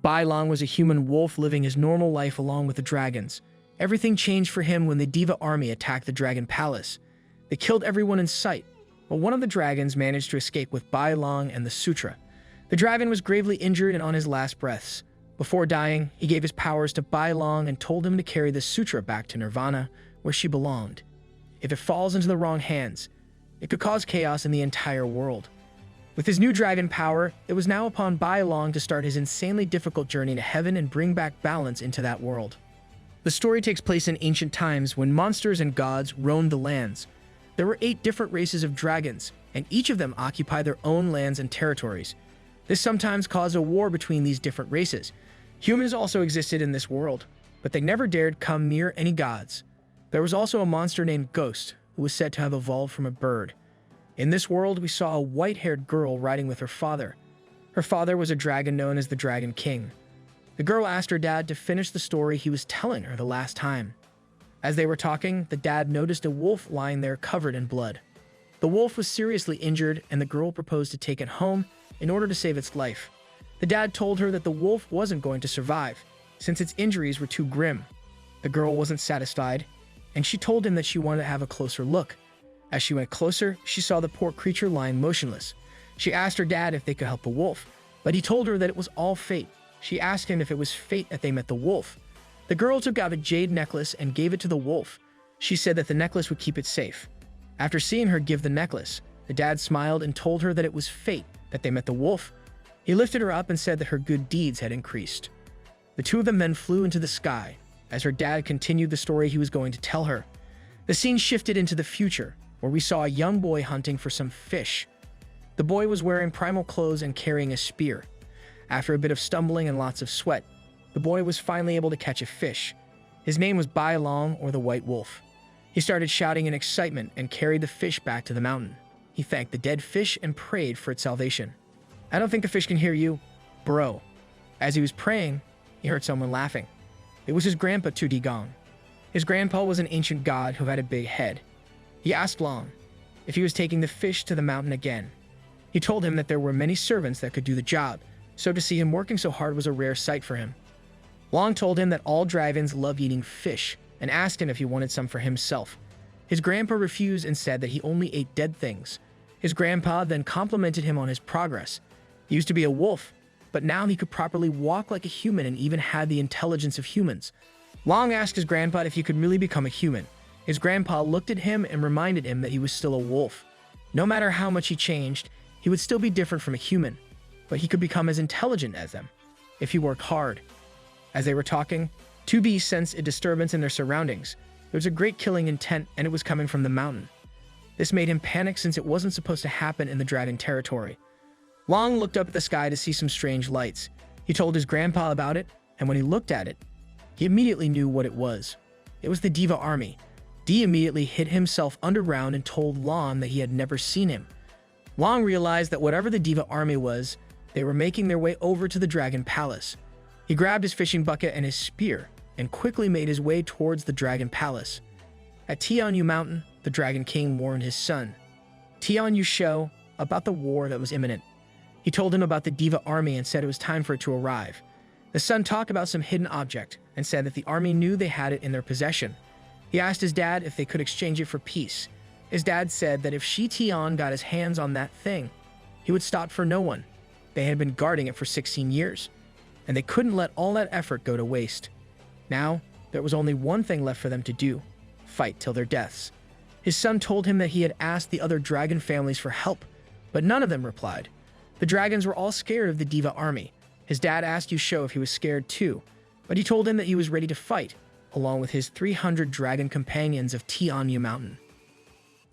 Bai Long was a human wolf living his normal life along with the dragons. Everything changed for him when the diva army attacked the dragon palace. They killed everyone in sight, but one of the dragons managed to escape with Bai Long and the sutra. The dragon was gravely injured and on his last breaths. Before dying, he gave his powers to Bai Long and told him to carry the sutra back to Nirvana, where she belonged. If it falls into the wrong hands, it could cause chaos in the entire world. With his new dragon power, it was now upon Bai Long to start his insanely difficult journey to heaven and bring back balance into that world. The story takes place in ancient times when monsters and gods roamed the lands. There were 8 different races of dragons, and each of them occupied their own lands and territories. This sometimes caused a war between these different races. Humans also existed in this world, but they never dared come near any gods. There was also a monster named Ghost, who was said to have evolved from a bird. In this world, we saw a white-haired girl riding with her father. Her father was a dragon known as the Dragon King. The girl asked her dad to finish the story he was telling her the last time. As they were talking, the dad noticed a wolf lying there covered in blood. The wolf was seriously injured, and the girl proposed to take it home in order to save its life. The dad told her that the wolf wasn't going to survive, since its injuries were too grim. The girl wasn't satisfied, and she told him that she wanted to have a closer look. As she went closer, she saw the poor creature lying motionless. She asked her dad if they could help the wolf, but he told her that it was all fate. She asked him if it was fate that they met the wolf. The girl took out a jade necklace and gave it to the wolf. She said that the necklace would keep it safe. After seeing her give the necklace, the dad smiled and told her that it was fate that they met the wolf. He lifted her up and said that her good deeds had increased. The two of them then flew into the sky. As her dad continued the story he was going to tell her, the scene shifted into the future, where we saw a young boy hunting for some fish. The boy was wearing primal clothes and carrying a spear. After a bit of stumbling and lots of sweat, the boy was finally able to catch a fish. His name was Bai Long, or the White Wolf. He started shouting in excitement and carried the fish back to the mountain. He thanked the dead fish and prayed for its salvation. "I don't think the fish can hear you, bro." As he was praying, he heard someone laughing. It was his grandpa, Tudigong. His grandpa was an ancient god who had a big head. He asked Long if he was taking the fish to the mountain again. He told him that there were many servants that could do the job, so to see him working so hard was a rare sight for him. Long told him that all dragons love eating fish and asked him if he wanted some for himself. His grandpa refused and said that he only ate dead things. His grandpa then complimented him on his progress. He used to be a wolf, but now he could properly walk like a human and even had the intelligence of humans. Long asked his grandpa if he could really become a human. His grandpa looked at him and reminded him that he was still a wolf. No matter how much he changed, he would still be different from a human, but he could become as intelligent as them if he worked hard. As they were talking, two beasts sensed a disturbance in their surroundings. There was a great killing intent, and it was coming from the mountain. This made him panic since it wasn't supposed to happen in the dragon territory. Long looked up at the sky to see some strange lights. He told his grandpa about it, and when he looked at it, he immediately knew what it was. It was the diva army. D immediately hid himself underground and told Long that he had never seen him. Long realized that whatever the diva army was, they were making their way over to the dragon palace. He grabbed his fishing bucket and his spear and quickly made his way towards the dragon palace. At Tianyu Mountain, the Dragon King warned his son, Tianyu Shou, about the war that was imminent. He told him about the diva army and said it was time for it to arrive. The son talked about some hidden object and said that the army knew they had it in their possession. He asked his dad if they could exchange it for peace. His dad said that if Shi Tian got his hands on that thing, he would stop for no one. They had been guarding it for 16 years, and they couldn't let all that effort go to waste. Now, there was only one thing left for them to do: fight till their deaths. His son told him that he had asked the other dragon families for help, but none of them replied. The dragons were all scared of the diva army. His dad asked Yusho if he was scared too, but he told him that he was ready to fight, along with his 300 dragon companions of Tianyu Mountain.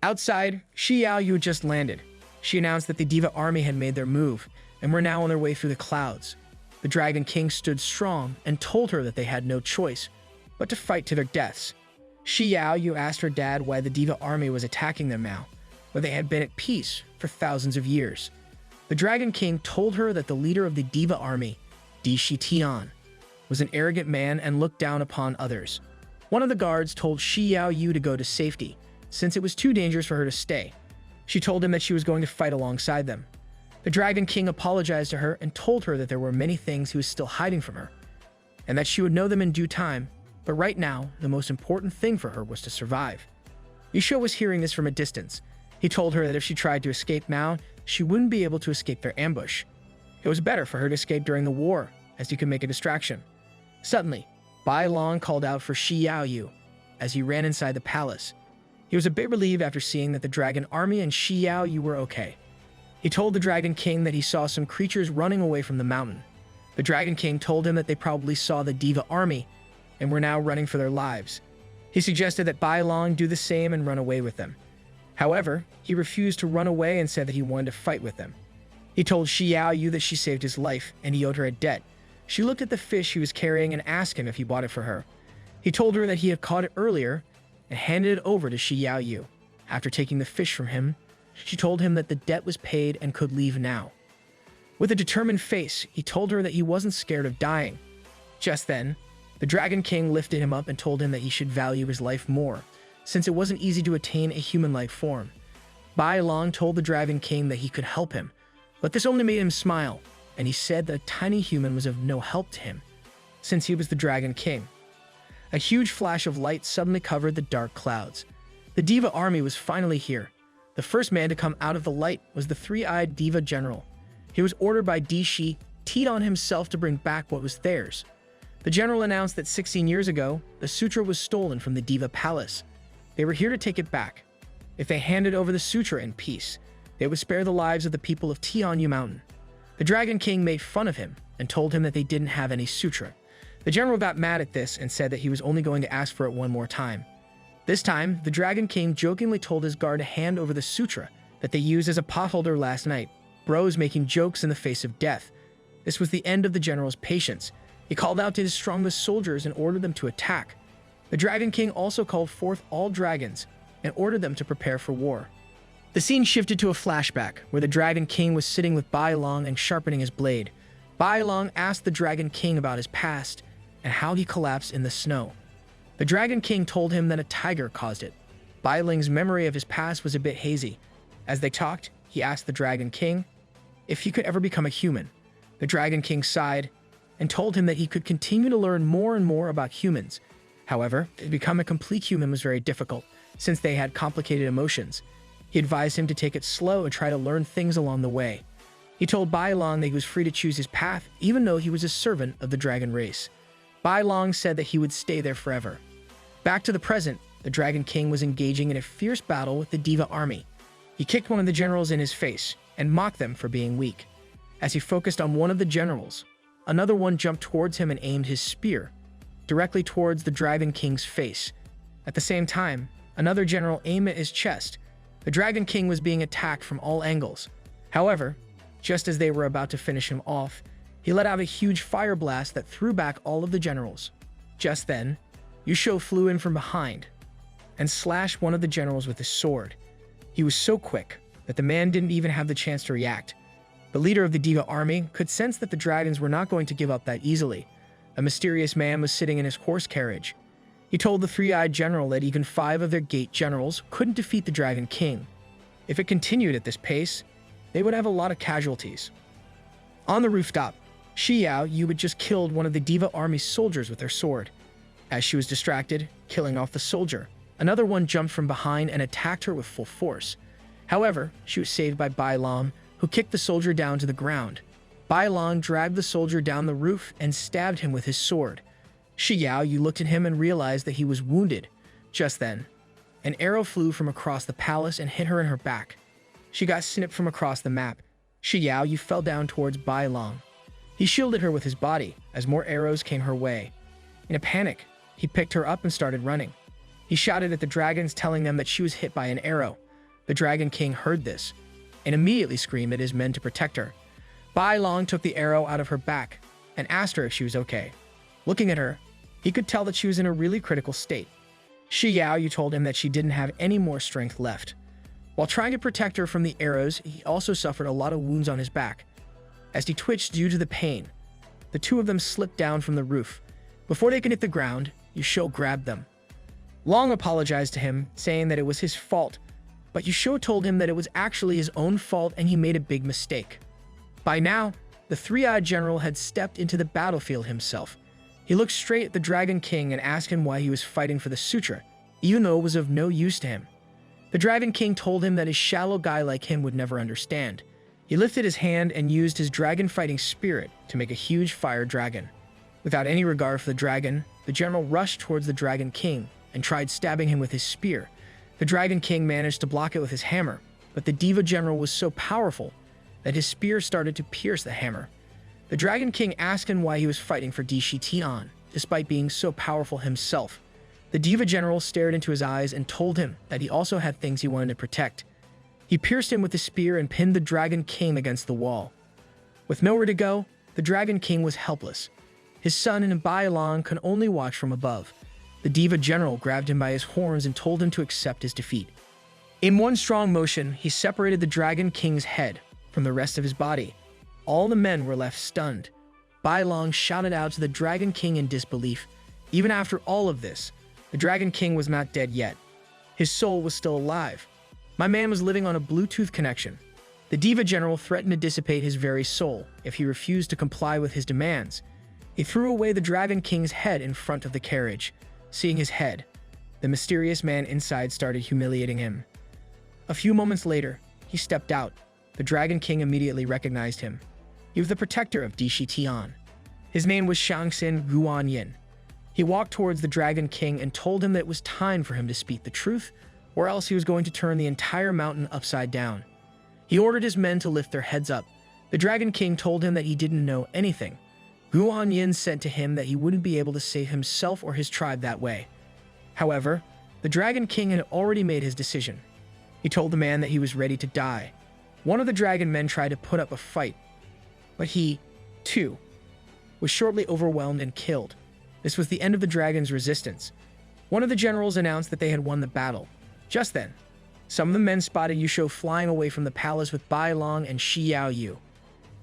Outside, Shi Yaoyu just landed. She announced that the diva army had made their move and were now on their way through the clouds. The Dragon King stood strong and told her that they had no choice but to fight to their deaths. Shi Yaoyu asked her dad why the diva army was attacking them now, where they had been at peace for thousands of years. The Dragon King told her that the leader of the diva army, Di Shi Tian, was an arrogant man and looked down upon others. One of the guards told Shi Yaoyu to go to safety, since it was too dangerous for her to stay. She told him that she was going to fight alongside them. The Dragon King apologized to her and told her that there were many things he was still hiding from her, and that she would know them in due time, but right now, the most important thing for her was to survive. Yusho was hearing this from a distance. He told her that if she tried to escape now, she wouldn't be able to escape their ambush. It was better for her to escape during the war, as he could make a distraction. Suddenly, Bai Long called out for Shi Yaoyu as he ran inside the palace. He was a bit relieved after seeing that the dragon army and Shi Yaoyu were okay. He told the Dragon King that he saw some creatures running away from the mountain. The Dragon King told him that they probably saw the diva army and were now running for their lives. He suggested that Bai Long do the same and run away with them. However, he refused to run away and said that he wanted to fight with them. He told Shi Yaoyu that she saved his life and he owed her a debt. She looked at the fish he was carrying and asked him if he bought it for her. He told her that he had caught it earlier and handed it over to Shi Yaoyu. After taking the fish from him, she told him that the debt was paid and could leave now. With a determined face, he told her that he wasn't scared of dying. Just then, the Dragon King lifted him up and told him that he should value his life more, since it wasn't easy to attain a human-like form. Bai Long told the Dragon King that he could help him, but this only made him smile, and he said that a tiny human was of no help to him, since he was the Dragon King. A huge flash of light suddenly covered the dark clouds. The diva army was finally here. The first man to come out of the light was the three-eyed diva general. He was ordered by Dishi Tidon himself to bring back what was theirs. The general announced that 16 years ago, the sutra was stolen from the diva palace. They were here to take it back. If they handed over the sutra in peace, they would spare the lives of the people of Tianyu Mountain. The Dragon King made fun of him and told him that they didn't have any sutra. The general got mad at this and said that he was only going to ask for it one more time. This time, the Dragon King jokingly told his guard to hand over the sutra that they used as a potholder last night, bros making jokes in the face of death. This was the end of the general's patience. He called out to his strongest soldiers and ordered them to attack. The Dragon King also called forth all dragons and ordered them to prepare for war. The scene shifted to a flashback where the Dragon King was sitting with Bai Long and sharpening his blade. Bai Long asked the Dragon King about his past and how he collapsed in the snow. The Dragon King told him that a tiger caused it. Bai Ling's memory of his past was a bit hazy. As they talked, he asked the Dragon King if he could ever become a human. The Dragon King sighed and told him that he could continue to learn more and more about humans. However, to become a complete human was very difficult, since they had complicated emotions. He advised him to take it slow and try to learn things along the way. He told Bai Long that he was free to choose his path, even though he was a servant of the dragon race. Bai Long said that he would stay there forever. Back to the present, the Dragon King was engaging in a fierce battle with the diva army. He kicked one of the generals in his face and mocked them for being weak. As he focused on one of the generals, another one jumped towards him and aimed his spear directly towards the Dragon King's face. At the same time, another general aimed at his chest. The Dragon King was being attacked from all angles. However, just as they were about to finish him off, he let out a huge fire blast that threw back all of the generals. Just then, Yusho flew in from behind and slashed one of the generals with his sword. He was so quick that the man didn't even have the chance to react. The leader of the diva army could sense that the dragons were not going to give up that easily. A mysterious man was sitting in his horse carriage. He told the three-eyed general that even 5 of their gate generals couldn't defeat the Dragon King. If it continued at this pace, they would have a lot of casualties. On the rooftop, Shi Yaoyu had just killed one of the diva army's soldiers with her sword. As she was distracted, killing off the soldier, another one jumped from behind and attacked her with full force. However, she was saved by Bai Long, who kicked the soldier down to the ground. Bai Long dragged the soldier down the roof and stabbed him with his sword. Shi Yaoyu looked at him and realized that he was wounded. Just then, an arrow flew from across the palace and hit her in her back. She got snipped from across the map. Shi Yaoyu fell down towards Bai Long. He shielded her with his body as more arrows came her way. In a panic, he picked her up and started running. He shouted at the dragons, telling them that she was hit by an arrow. The Dragon King heard this and immediately screamed at his men to protect her. Bai Long took the arrow out of her back and asked her if she was okay. Looking at her, he could tell that she was in a really critical state. Shi Yaoyu told him that she didn't have any more strength left. While trying to protect her from the arrows, he also suffered a lot of wounds on his back. As he twitched due to the pain, the two of them slipped down from the roof. Before they could hit the ground, Yusho grabbed them. Long apologized to him, saying that it was his fault, but Yusho told him that it was actually his own fault and he made a big mistake. By now, the three-eyed general had stepped into the battlefield himself. He looked straight at the Dragon King and asked him why he was fighting for the sutra, even though it was of no use to him. The Dragon King told him that a shallow guy like him would never understand. He lifted his hand and used his dragon-fighting spirit to make a huge fire dragon. Without any regard for the dragon, the general rushed towards the Dragon King and tried stabbing him with his spear. The Dragon King managed to block it with his hammer, but the diva general was so powerful that his spear started to pierce the hammer. The Dragon King asked him why he was fighting for Tian, despite being so powerful himself. The diva general stared into his eyes and told him that he also had things he wanted to protect. He pierced him with the spear and pinned the Dragon King against the wall. With nowhere to go, the Dragon King was helpless. His son and Bai Long could only watch from above. The diva general grabbed him by his horns and told him to accept his defeat. In one strong motion, he separated the Dragon King's head from the rest of his body. All the men were left stunned. Bai Long shouted out to the Dragon King in disbelief. Even after all of this, the Dragon King was not dead yet. His soul was still alive. My man was living on a Bluetooth connection. The diva general threatened to dissipate his very soul if he refused to comply with his demands. He threw away the Dragon King's head in front of the carriage. Seeing his head, the mysterious man inside started humiliating him. A few moments later, he stepped out. The Dragon King immediately recognized him. He was the protector of Tian. His name was Shangxin Guanyin. He walked towards the Dragon King and told him that it was time for him to speak the truth, or else he was going to turn the entire mountain upside down. He ordered his men to lift their heads up. The Dragon King told him that he didn't know anything. Guanyin said to him that he wouldn't be able to save himself or his tribe that way. However, the Dragon King had already made his decision. He told the man that he was ready to die. One of the dragon men tried to put up a fight, but he, too, was shortly overwhelmed and killed. This was the end of the dragon's resistance. One of the generals announced that they had won the battle. Just then, some of the men spotted Yusho flying away from the palace with Bai Long and Xiao Yu.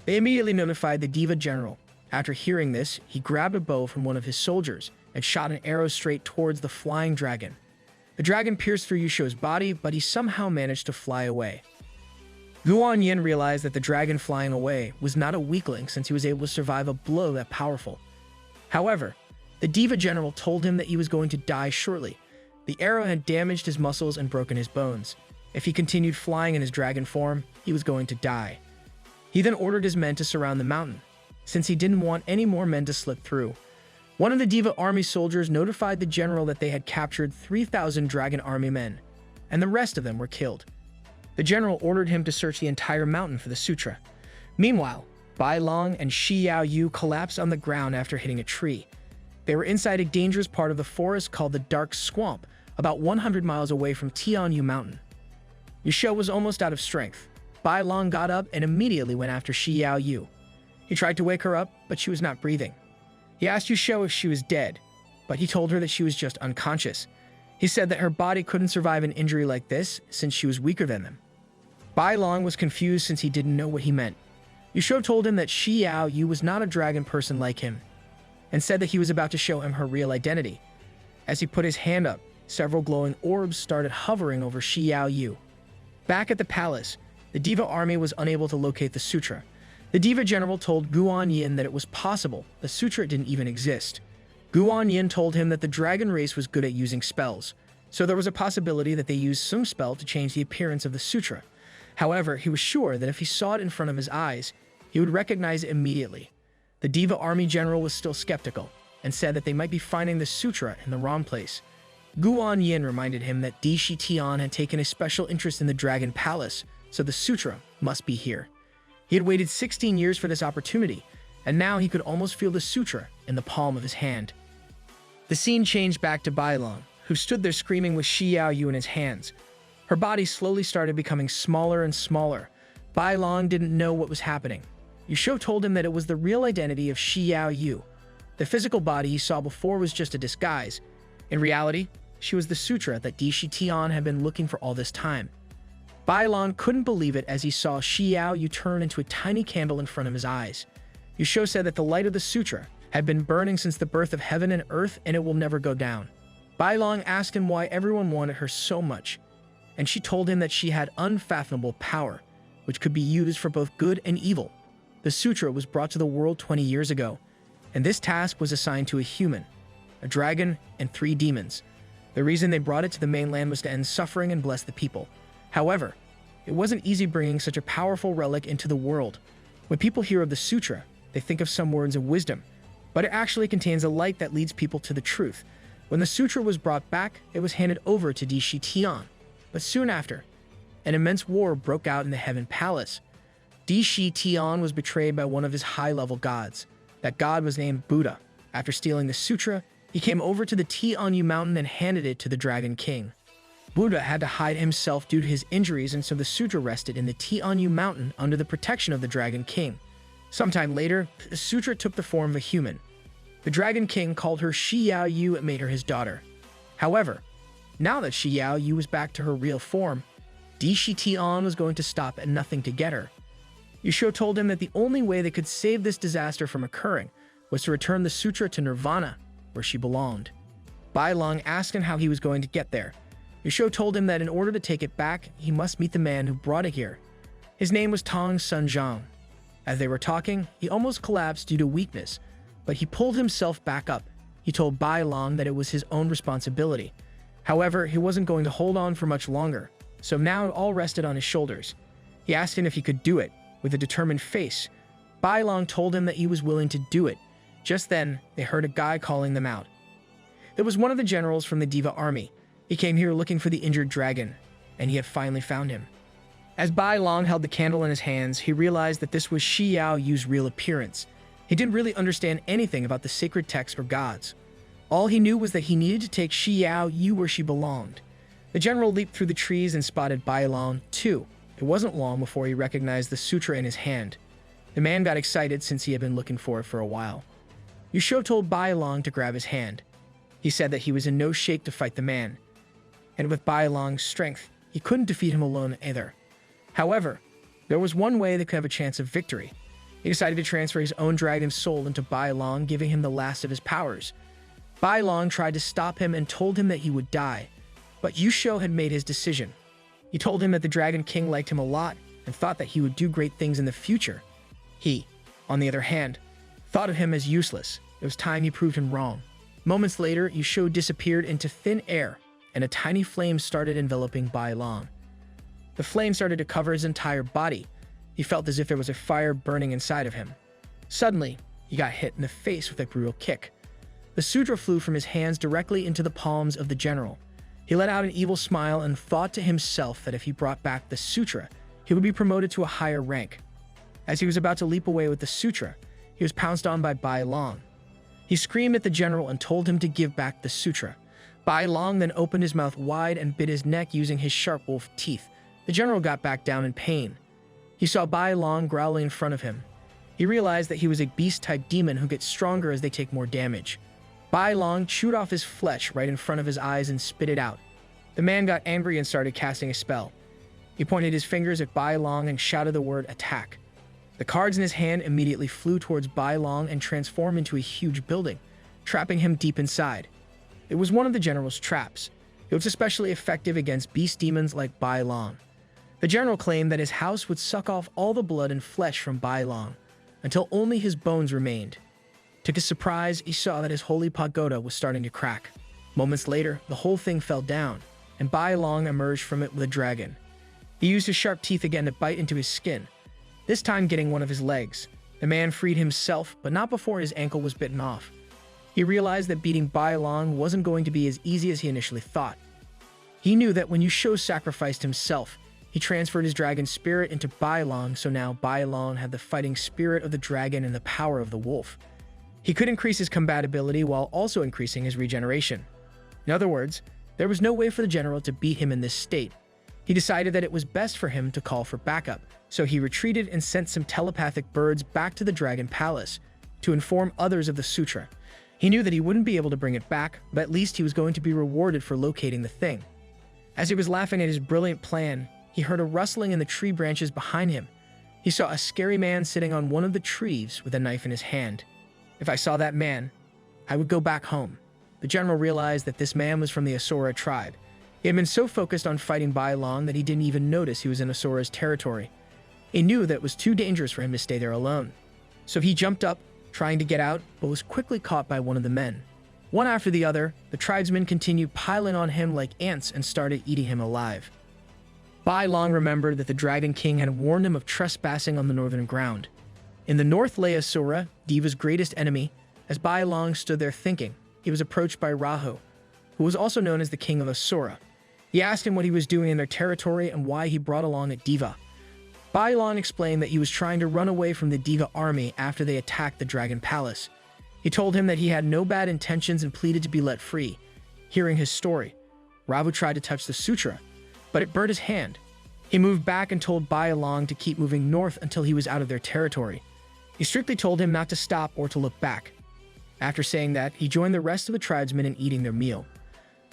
They immediately notified the diva general. After hearing this, he grabbed a bow from one of his soldiers and shot an arrow straight towards the flying dragon. The dragon pierced through Yusho's body, but he somehow managed to fly away. Guanyin realized that the dragon flying away was not a weakling since he was able to survive a blow that powerful. However, the diva general told him that he was going to die shortly. The arrow had damaged his muscles and broken his bones. If he continued flying in his dragon form, he was going to die. He then ordered his men to surround the mountain, since he didn't want any more men to slip through. One of the diva army soldiers notified the general that they had captured 3,000 dragon army men, and the rest of them were killed. The general ordered him to search the entire mountain for the sutra. Meanwhile, Bai Long and Xiao Yu collapsed on the ground after hitting a tree. They were inside a dangerous part of the forest called the Dark Swamp, about 100 miles away from Tianyu Mountain. Yusho was almost out of strength. Bai Long got up and immediately went after Xiao Yu. He tried to wake her up, but she was not breathing. He asked Yusho if she was dead, but he told her that she was just unconscious. He said that her body couldn't survive an injury like this since she was weaker than them. Bai Long was confused since he didn't know what he meant. Yusho told him that Xiao Yu was not a dragon person like him, and said that he was about to show him her real identity. As he put his hand up, several glowing orbs started hovering over Xiao Yu. Back at the palace, the diva army was unable to locate the sutra. The diva general told Guanyin that it was possible the sutra didn't even exist. Guanyin told him that the dragon race was good at using spells, so there was a possibility that they used some spell to change the appearance of the sutra. However, he was sure that if he saw it in front of his eyes, he would recognize it immediately. The diva army general was still skeptical, and said that they might be finding the sutra in the wrong place. Guanyin reminded him that Tian had taken a special interest in the Dragon Palace, so the sutra must be here. He had waited 16 years for this opportunity, and now he could almost feel the sutra in the palm of his hand. The scene changed back to Bai Long, who stood there screaming with Xiao Yu in his hands. Her body slowly started becoming smaller and smaller. Bai Long didn't know what was happening. Yusho told him that it was the real identity of Xiao Yu. The physical body he saw before was just a disguise. In reality, she was the sutra that Tian had been looking for all this time. Bai Long couldn't believe it as he saw Xiao Yu turn into a tiny candle in front of his eyes. Yusho said that the light of the sutra had been burning since the birth of heaven and earth, and it will never go down. Bai Long asked him why everyone wanted her so much, and she told him that she had unfathomable power, which could be used for both good and evil. the sutra was brought to the world 20 years ago, and this task was assigned to a human, a dragon, and 3 demons. The reason they brought it to the mainland was to end suffering and bless the people. However, it wasn't easy bringing such a powerful relic into the world. When people hear of the sutra, they think of some words of wisdom, but it actually contains a light that leads people to the truth. When the sutra was brought back, it was handed over to Tian. But soon after, an immense war broke out in the Heaven Palace. Tian was betrayed by one of his high-level gods. That god was named Buddha. After stealing the sutra, he came over to the Tianyu mountain and handed it to the Dragon King. Buddha had to hide himself due to his injuries, and so the sutra rested in the Tianyu mountain under the protection of the Dragon King. Sometime later, the sutra took the form of a human. The Dragon King called her Xiao Yu and made her his daughter. However, now that Xiao Yu was back to her real form, Tian was going to stop at nothing to get her. Yusho told him that the only way they could save this disaster from occurring was to return the sutra to Nirvana, where she belonged. Bai Long asked him how he was going to get there. Yusho told him that in order to take it back, he must meet the man who brought it here. His name was Tong Sunjiang. As they were talking, he almost collapsed due to weakness, but he pulled himself back up. He told Bai Long that it was his own responsibility. However, he wasn't going to hold on for much longer, so now it all rested on his shoulders. He asked him if he could do it. With a determined face, Bai Long told him that he was willing to do it. Just then, they heard a guy calling them out. It was one of the generals from the Diva army. He came here looking for the injured dragon, and he had finally found him. As Bai Long held the candle in his hands, he realized that this was Xiao Yu's real appearance. He didn't really understand anything about the sacred texts or gods. All he knew was that he needed to take Xiao Yu where she belonged. The general leaped through the trees and spotted Bai Long, too. It wasn't long before he recognized the sutra in his hand. The man got excited since he had been looking for it for a while. Yusho told Bai Long to grab his hand. He said that he was in no shape to fight the man, and with Bai Long's strength, he couldn't defeat him alone either. However, there was one way they could have a chance of victory. He decided to transfer his own dragon's soul into Bai Long, giving him the last of his powers. Bai Long tried to stop him and told him that he would die, but Yusho had made his decision. He told him that the Dragon King liked him a lot and thought that he would do great things in the future. He, on the other hand, thought of him as useless. It was time he proved him wrong. Moments later, Yusho disappeared into thin air, and a tiny flame started enveloping Bai Long. The flame started to cover his entire body. He felt as if there was a fire burning inside of him. Suddenly, he got hit in the face with a brutal kick. The sutra flew from his hands directly into the palms of the general. He let out an evil smile and thought to himself that if he brought back the sutra, he would be promoted to a higher rank. As he was about to leap away with the sutra, he was pounced on by Bai Long. He screamed at the general and told him to give back the sutra. Bai Long then opened his mouth wide and bit his neck using his sharp wolf teeth. The general got back down in pain. He saw Bai Long growling in front of him. He realized that he was a beast-type demon who gets stronger as they take more damage. Bai Long chewed off his flesh right in front of his eyes and spit it out. The man got angry and started casting a spell. He pointed his fingers at Bai Long and shouted the word attack. The cards in his hand immediately flew towards Bai Long and transformed into a huge building, trapping him deep inside. It was one of the general's traps. It was especially effective against beast demons like Bai Long. The general claimed that his house would suck off all the blood and flesh from Bai Long, until only his bones remained. To his surprise, he saw that his holy pagoda was starting to crack. Moments later, the whole thing fell down, and Bai Long emerged from it with a dragon. He used his sharp teeth again to bite into his skin, this time getting one of his legs. The man freed himself, but not before his ankle was bitten off. He realized that beating Bai Long wasn't going to be as easy as he initially thought. He knew that when Yusho sacrificed himself, he transferred his dragon spirit into Bai Long, so now Bai Long had the fighting spirit of the dragon and the power of the wolf. He could increase his combatability while also increasing his regeneration. In other words, there was no way for the general to beat him in this state. He decided that it was best for him to call for backup, so he retreated and sent some telepathic birds back to the Dragon Palace to inform others of the sutra. He knew that he wouldn't be able to bring it back, but at least he was going to be rewarded for locating the thing. As he was laughing at his brilliant plan, he heard a rustling in the tree branches behind him. He saw a scary man sitting on one of the trees with a knife in his hand. If I saw that man, I would go back home. The general realized that this man was from the Asura tribe. He had been so focused on fighting Bai Long that he didn't even notice he was in Asura's territory. He knew that it was too dangerous for him to stay there alone. So he jumped up, trying to get out, but was quickly caught by one of the men. One after the other, the tribesmen continued piling on him like ants and started eating him alive. Bai Long remembered that the Dragon King had warned him of trespassing on the northern ground. In the north lay Asura, Diva's greatest enemy. As Bai Long stood there thinking, he was approached by Rahu, who was also known as the King of Asura. He asked him what he was doing in their territory and why he brought along a diva. Bai Long explained that he was trying to run away from the diva army after they attacked the Dragon Palace. He told him that he had no bad intentions and pleaded to be let free. Hearing his story, Ravu tried to touch the sutra, but it burnt his hand. He moved back and told Bai Long to keep moving north until he was out of their territory. He strictly told him not to stop or to look back. After saying that, he joined the rest of the tribesmen in eating their meal.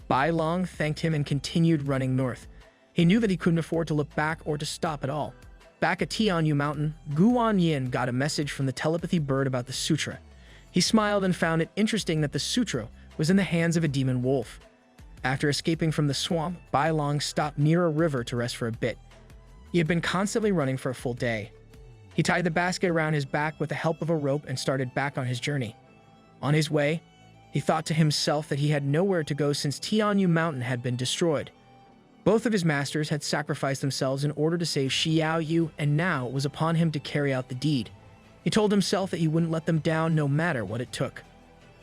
Bai Long thanked him and continued running north. He knew that he couldn't afford to look back or to stop at all. Back at Tianyu Mountain, Guan Yin got a message from the telepathy bird about the sutra. He smiled and found it interesting that the sutra was in the hands of a demon wolf. After escaping from the swamp, Bai Long stopped near a river to rest for a bit. He had been constantly running for a full day. He tied the basket around his back with the help of a rope and started back on his journey. On his way, he thought to himself that he had nowhere to go since Tianyu Mountain had been destroyed. Both of his masters had sacrificed themselves in order to save Xiao Yu, and now it was upon him to carry out the deed. He told himself that he wouldn't let them down no matter what it took.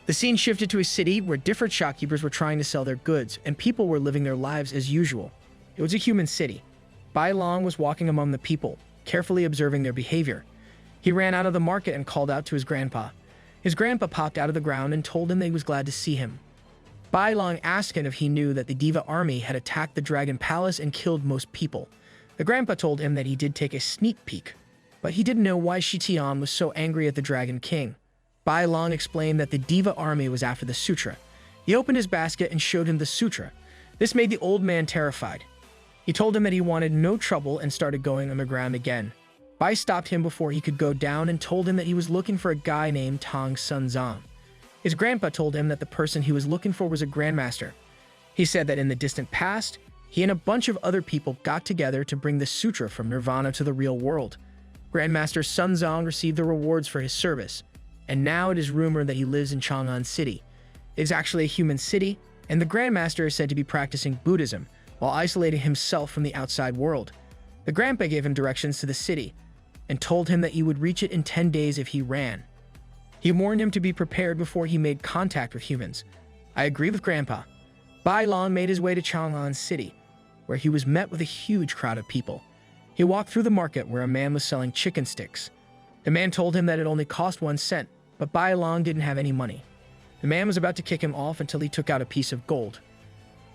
The scene shifted to a city where different shopkeepers were trying to sell their goods, and people were living their lives as usual. It was a human city. Bai Long was walking among the people, carefully observing their behavior. He ran out of the market and called out to his grandpa. His grandpa popped out of the ground and told him that he was glad to see him. Bai Long asked him if he knew that the diva army had attacked the Dragon Palace and killed most people. The grandpa told him that he did take a sneak peek, but he didn't know why Shi Tian was so angry at the Dragon King. Bai Long explained that the diva army was after the sutra. He opened his basket and showed him the sutra. This made the old man terrified. He told him that he wanted no trouble and started going on the ground again. Bai stopped him before he could go down and told him that he was looking for a guy named Tong Sun Zong. His grandpa told him that the person he was looking for was a grandmaster. He said that in the distant past, he and a bunch of other people got together to bring the sutra from Nirvana to the real world. Grandmaster Sun Zong received the rewards for his service, and now it is rumored that he lives in Chang'an City. It is actually a human city, and the grandmaster is said to be practicing Buddhism while isolating himself from the outside world. The grandpa gave him directions to the city and told him that he would reach it in 10 days if he ran. He warned him to be prepared before he made contact with humans. I agree with Grandpa. Bai Long made his way to Chang'an City, where he was met with a huge crowd of people. He walked through the market where a man was selling chicken sticks. The man told him that it only cost 1 cent, but Bai Long didn't have any money. The man was about to kick him off until he took out a piece of gold.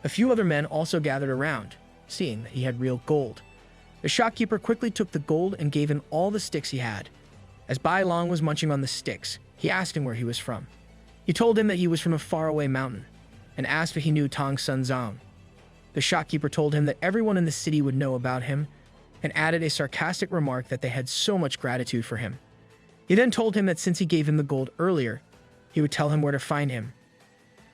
A few other men also gathered around, seeing that he had real gold. The shopkeeper quickly took the gold and gave him all the sticks he had. As Bai Long was munching on the sticks, he asked him where he was from. He told him that he was from a faraway mountain, and asked if he knew Tong Sun Zong. The shopkeeper told him that everyone in the city would know about him, and added a sarcastic remark that they had so much gratitude for him. He then told him that since he gave him the gold earlier, he would tell him where to find him.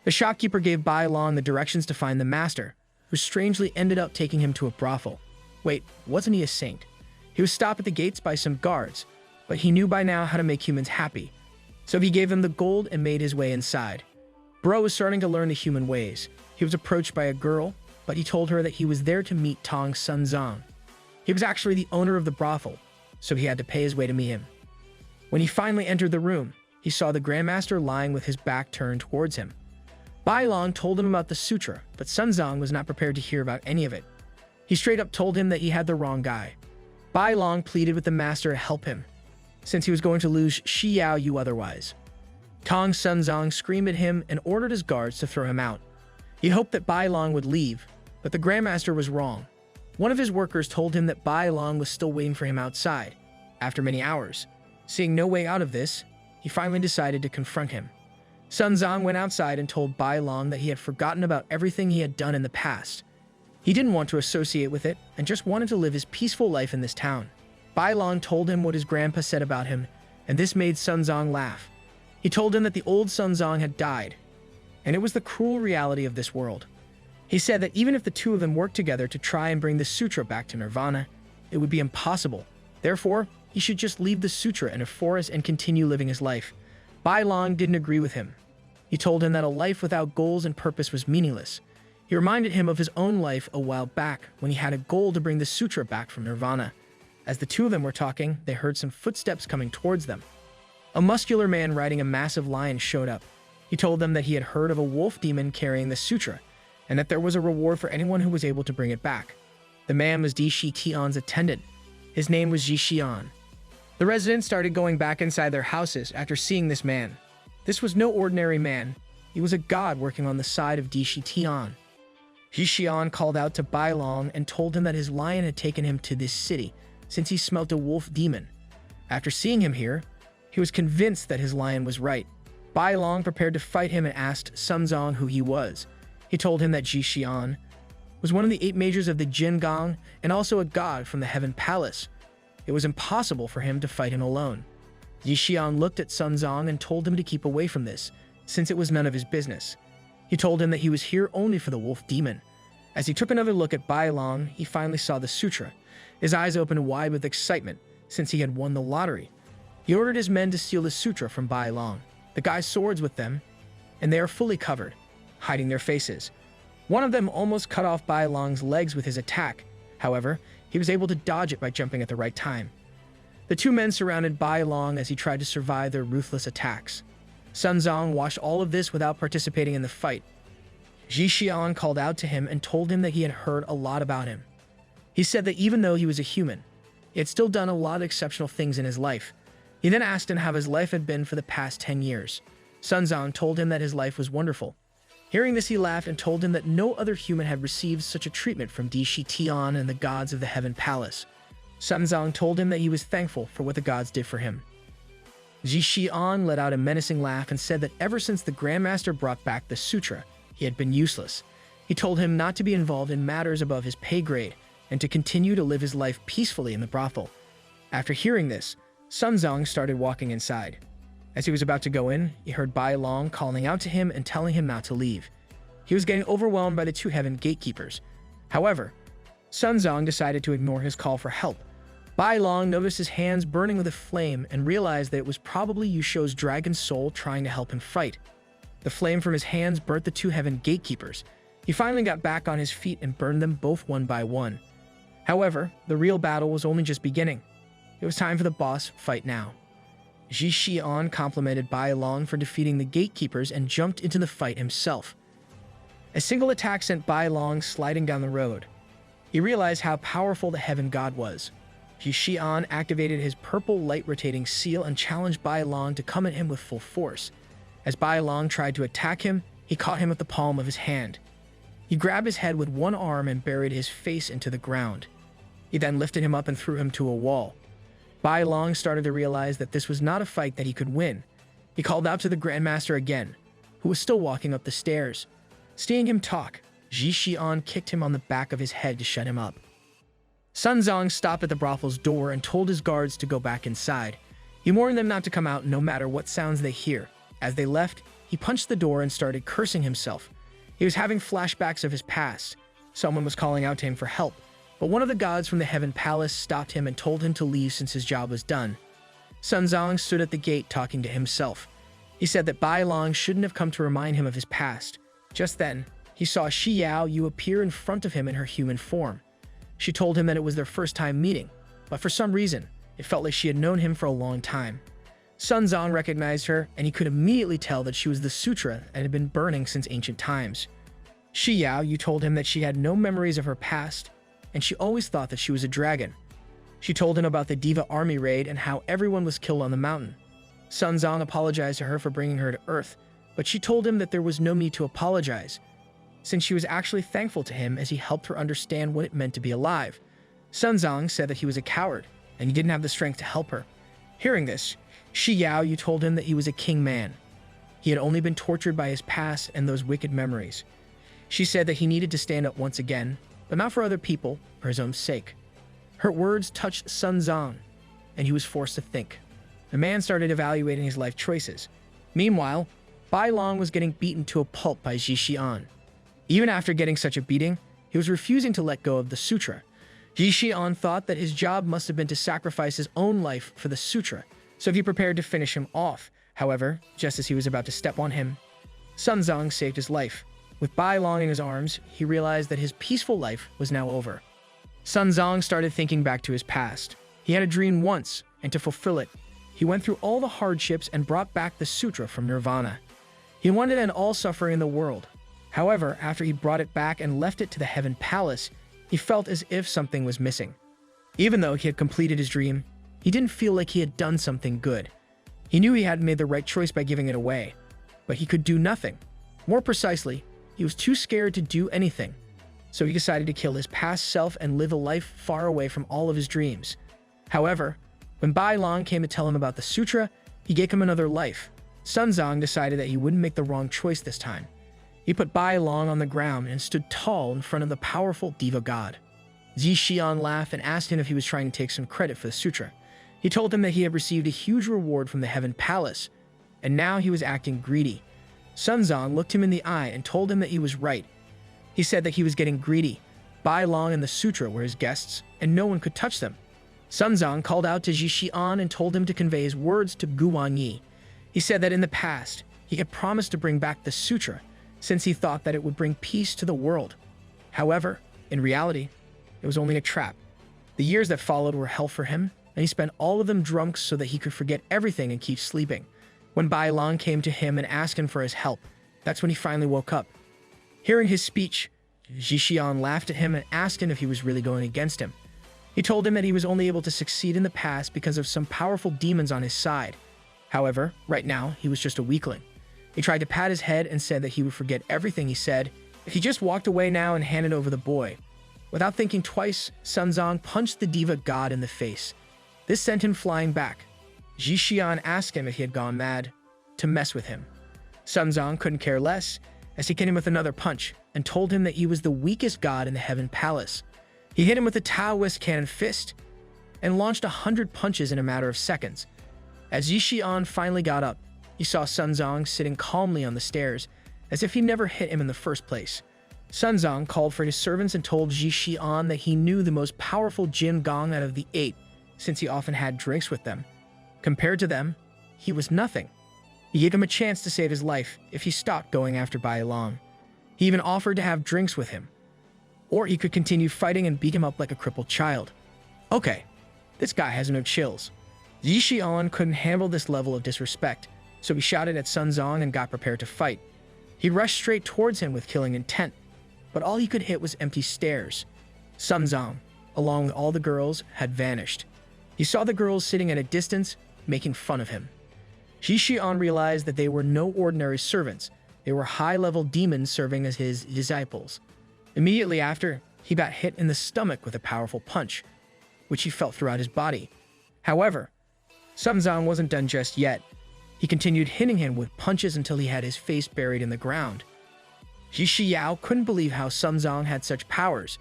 The shopkeeper gave Bai Long the directions to find the master, who strangely ended up taking him to a brothel. Wait, wasn't he a saint? He was stopped at the gates by some guards, but he knew by now how to make humans happy. So he gave him the gold and made his way inside. Bro was starting to learn the human ways. He was approached by a girl, but he told her that he was there to meet Tong Sun Zong. He was actually the owner of the brothel, so he had to pay his way to meet him. When he finally entered the room, he saw the grandmaster lying with his back turned towards him. Bai Long told him about the sutra, but Sun Zong was not prepared to hear about any of it. He straight up told him that he had the wrong guy. Bai Long pleaded with the master to help him, since he was going to lose Xiao Yu otherwise. Tong Sun Zong screamed at him and ordered his guards to throw him out. He hoped that Bai Long would leave, but the grandmaster was wrong. One of his workers told him that Bai Long was still waiting for him outside. After many hours, seeing no way out of this, he finally decided to confront him. Sun Zong went outside and told Bai Long that he had forgotten about everything he had done in the past. He didn't want to associate with it and just wanted to live his peaceful life in this town. Bai Long told him what his grandpa said about him, and this made Sun Zong laugh. He told him that the old Sun Zong had died, and it was the cruel reality of this world. He said that even if the two of them worked together to try and bring the sutra back to Nirvana, it would be impossible. Therefore, he should just leave the sutra in a forest and continue living his life. Bai Long didn't agree with him. He told him that a life without goals and purpose was meaningless. He reminded him of his own life a while back when he had a goal to bring the sutra back from nirvana. As the two of them were talking, they heard some footsteps coming towards them. A muscular man riding a massive lion showed up. He told them that he had heard of a wolf demon carrying the sutra, and that there was a reward for anyone who was able to bring it back. The man was Di Shi Tian's attendant. His name was Ji Xian. The residents started going back inside their houses after seeing this man. This was no ordinary man. He was a god working on the side of Di Shi Tian. Ji Xian called out to Bai Long and told him that his lion had taken him to this city since he smelt a wolf demon. After seeing him here, he was convinced that his lion was right. Bai Long prepared to fight him and asked Sun Zong who he was. He told him that Ji Xian was one of the 8 majors of the Jin Gong and also a god from the Heaven Palace. It was impossible for him to fight him alone. Ji Xian looked at Sun Zong and told him to keep away from this, since it was none of his business. He told him that he was here only for the wolf demon. As he took another look at Bai Long, he finally saw the sutra. His eyes opened wide with excitement, since he had won the lottery. He ordered his men to steal the sutra from Bai Long. The guy's swords with them, and they are fully covered, hiding their faces. One of them almost cut off Bai Long's legs with his attack. However, he was able to dodge it by jumping at the right time. The 2 men surrounded Bai Long as he tried to survive their ruthless attacks. Sun Zong watched all of this without participating in the fight. Ji Xian called out to him and told him that he had heard a lot about him. He said that even though he was a human, he had still done a lot of exceptional things in his life. He then asked him how his life had been for the past 10 years. Sun Zong told him that his life was wonderful. Hearing this, he laughed and told him that no other human had received such a treatment from Di Shi Tian and the gods of the Heaven Palace. Sun Zong told him that he was thankful for what the gods did for him. Ji Xian let out a menacing laugh and said that ever since the grandmaster brought back the sutra, he had been useless. He told him not to be involved in matters above his pay grade and to continue to live his life peacefully in the brothel. After hearing this, Sun Zong started walking inside. As he was about to go in, he heard Bai Long calling out to him and telling him not to leave. He was getting overwhelmed by the 2 heaven gatekeepers. However, Sun Zong decided to ignore his call for help. Bai Long noticed his hands burning with a flame and realized that it was probably Yusho's dragon soul trying to help him fight. The flame from his hands burnt the 2 heaven gatekeepers. He finally got back on his feet and burned them both one by one. However, the real battle was only just beginning. It was time for the boss fight now. Ji Xian complimented Bai Long for defeating the gatekeepers and jumped into the fight himself. A single attack sent Bai Long sliding down the road. He realized how powerful the heaven god was. Ji Xian activated his purple light-rotating seal and challenged Bai Long to come at him with full force. As Bai Long tried to attack him, he caught him with the palm of his hand. He grabbed his head with one arm and buried his face into the ground. He then lifted him up and threw him to a wall. Bai Long started to realize that this was not a fight that he could win. He called out to the grandmaster again, who was still walking up the stairs. Seeing him talk, Ji Xian kicked him on the back of his head to shut him up. Sun Zong stopped at the brothel's door and told his guards to go back inside. He warned them not to come out no matter what sounds they hear. As they left, he punched the door and started cursing himself. He was having flashbacks of his past. Someone was calling out to him for help, but one of the gods from the Heaven Palace stopped him and told him to leave since his job was done. Sun Zong stood at the gate talking to himself. He said that Bai Long shouldn't have come to remind him of his past. Just then, he saw Shi Yao Yu appear in front of him in her human form. She told him that it was their first time meeting, but for some reason, it felt like she had known him for a long time. Sun Zong recognized her, and he could immediately tell that she was the sutra that had been burning since ancient times. Shi Yao Yu told him that she had no memories of her past, and she always thought that she was a dragon. She told him about the diva army raid and how everyone was killed on the mountain. Sun Zong apologized to her for bringing her to Earth, but she told him that there was no need to apologize, since she was actually thankful to him as he helped her understand what it meant to be alive. Sun Zong said that he was a coward, and he didn't have the strength to help her. Hearing this, Shi Yao Yu told him that he was a king man. He had only been tortured by his past and those wicked memories. She said that he needed to stand up once again, but not for other people, for his own sake. Her words touched Sun Zong, and he was forced to think. The man started evaluating his life choices. Meanwhile, Bai Long was getting beaten to a pulp by Ji Xian. Even after getting such a beating, he was refusing to let go of the sutra. Ji Xian thought that his job must have been to sacrifice his own life for the sutra, so he prepared to finish him off. However, just as he was about to step on him, Sun Zong saved his life. With Bai Long in his arms, he realized that his peaceful life was now over. Sun Zong started thinking back to his past. He had a dream once, and to fulfill it, he went through all the hardships and brought back the sutra from Nirvana. He wanted to end all suffering in the world. However, after he brought it back and left it to the Heaven Palace, he felt as if something was missing. Even though he had completed his dream, he didn't feel like he had done something good. He knew he hadn't made the right choice by giving it away, but he could do nothing. More precisely, he was too scared to do anything. So he decided to kill his past self and live a life far away from all of his dreams. However, when Bai Long came to tell him about the sutra, he gave him another life. Sun Zong decided that he wouldn't make the wrong choice this time. He put Bai Long on the ground and stood tall in front of the powerful diva god. Ji Xian laughed and asked him if he was trying to take some credit for the sutra. He told him that he had received a huge reward from the Heaven Palace, and now he was acting greedy. Sun Zong looked him in the eye and told him that he was right. He said that he was getting greedy. Bai Long and the sutra were his guests, and no one could touch them. Sun Zong called out to Ji Xian and told him to convey his words to Guan Yi. He said that in the past, he had promised to bring back the sutra, since he thought that it would bring peace to the world. However, in reality, it was only a trap. The years that followed were hell for him, and he spent all of them drunk so that he could forget everything and keep sleeping. When Bai Long came to him and asked him for his help, that's when he finally woke up. Hearing his speech, Ji Xian laughed at him and asked him if he was really going against him. He told him that he was only able to succeed in the past because of some powerful demons on his side. However, right now, he was just a weakling. He tried to pat his head and said that he would forget everything he said if he just walked away now and handed over the boy. Without thinking twice, Sun Zong punched the diva god in the face. This sent him flying back. Ji Xian asked him if he had gone mad to mess with him. Sun Zong couldn't care less, as he hit him with another punch and told him that he was the weakest god in the Heaven Palace. He hit him with a Taoist cannon fist and launched 100 punches in a matter of seconds. As Ji Xian finally got up, he saw Sun Zong sitting calmly on the stairs, as if he never hit him in the first place. Sun Zong called for his servants and told Ji Xian that he knew the most powerful Jin Gong out of the 8, since he often had drinks with them. Compared to them, he was nothing. He gave him a chance to save his life if he stopped going after Bai Long. He even offered to have drinks with him, or he could continue fighting and beat him up like a crippled child. Okay, this guy has no chills. Ji Xian couldn't handle this level of disrespect, so he shouted at Sun Zong and got prepared to fight. He rushed straight towards him with killing intent, but all he could hit was empty stares. Sun Zong, along with all the girls, had vanished. He saw the girls sitting at a distance, making fun of him. Ji Xian realized that they were no ordinary servants. They were high-level demons serving as his disciples. Immediately after, he got hit in the stomach with a powerful punch, which he felt throughout his body. However, Sun Zong wasn't done just yet. He continued hitting him with punches until he had his face buried in the ground. Ji Xiao couldn't believe how Sun Zong had such powers.